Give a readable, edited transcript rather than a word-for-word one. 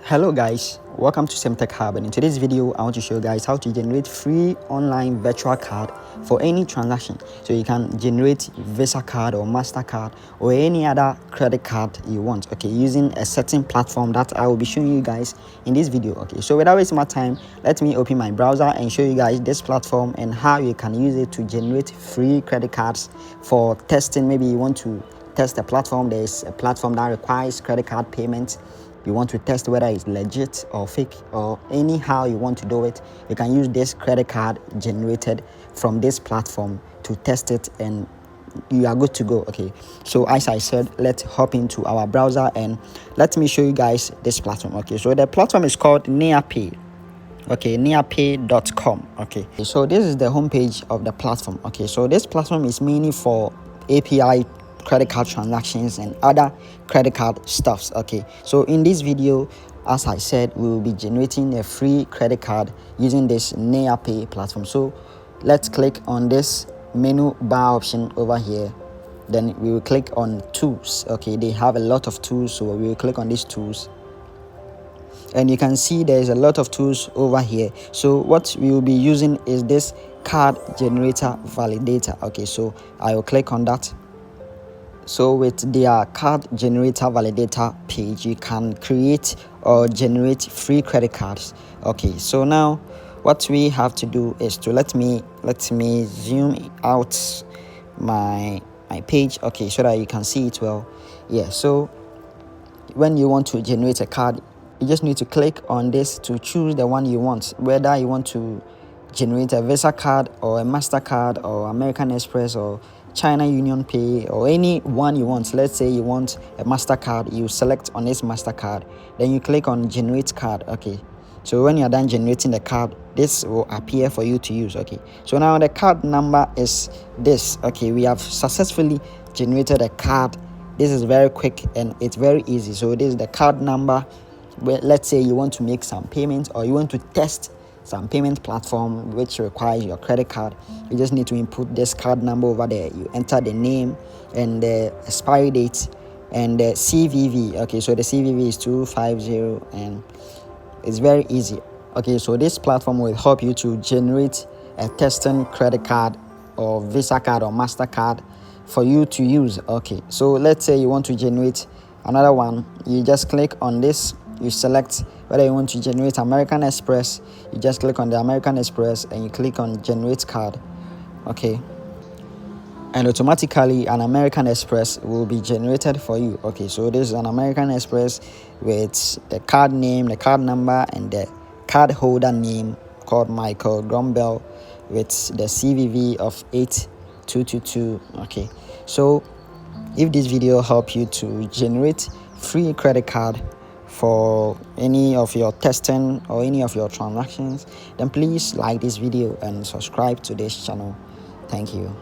Hello guys, welcome to Semtech Hub, and in today's video I want to show you guys how to generate free online virtual card for any transaction. So you can generate Visa card or MasterCard or any other credit card you want, okay, using a certain platform that I will be showing you guys in this video. Okay, so without wasting my time, let me open my browser and show you guys this platform and how you can use it to generate free credit cards for testing. Maybe you want to test a platform. There's a platform that requires credit card payments. You want to test whether it's legit or fake, or anyhow you want to do it, you can use this credit card generated from this platform to test it, and you are good to go. Okay, so as I said, let's hop into our browser and let me show you guys this platform. Okay, so the platform is called NeaPay. Okay, neapay.com. Okay, so this is the homepage of the platform. Okay, so this platform is mainly for API credit card transactions and other credit card stuffs. Okay, so in this video, as I said, we will be generating a free credit card using this NeaPay platform. So let's click on this menu bar option over here, then we will click on tools. Okay, they have a lot of tools, so we will click on these tools, and you can see there's a lot of tools over here. So what we will be using is this card generator validator. Okay, so I will click on that. So with their card generator validator page, you can create or generate free credit cards. Okay, so now what we have to do is to let me zoom out my page, okay, so that you can see it well. Yeah, so when you want to generate a card, you just need to click on this to choose the one you want, whether you want to generate a Visa card or a MasterCard or American Express or China Union Pay or any one you want. Let's say you want a MasterCard, you select on this MasterCard, then you click on generate card. Okay, so when you're done generating the card, this will appear for you to use. Okay, so now the card number is this. Okay, we have successfully generated a card. This is very quick and it's very easy. So this is the card number. Where, let's say you want to make some payments or you want to test some payment platform which requires your credit card, you just need to input this card number over there. You enter the name and the expiry date and the CVV. Okay, so the CVV is 250 and it's very easy. Okay, so this platform will help you to generate a testing credit card or Visa card or MasterCard for you to use. Okay, so let's say you want to generate another one. You just click on this, you select whether you want to generate American Express. You just click on the American Express and you click on generate card. Okay, and automatically an American Express will be generated for you. Okay, so this is an American Express with the card name, the card number, and the card holder name called Michael Grumbel with the CVV of 8222. Okay, so if this video helped you to generate free credit card for any of your testing or any of your transactions, then please like this video and subscribe to this channel. Thank you.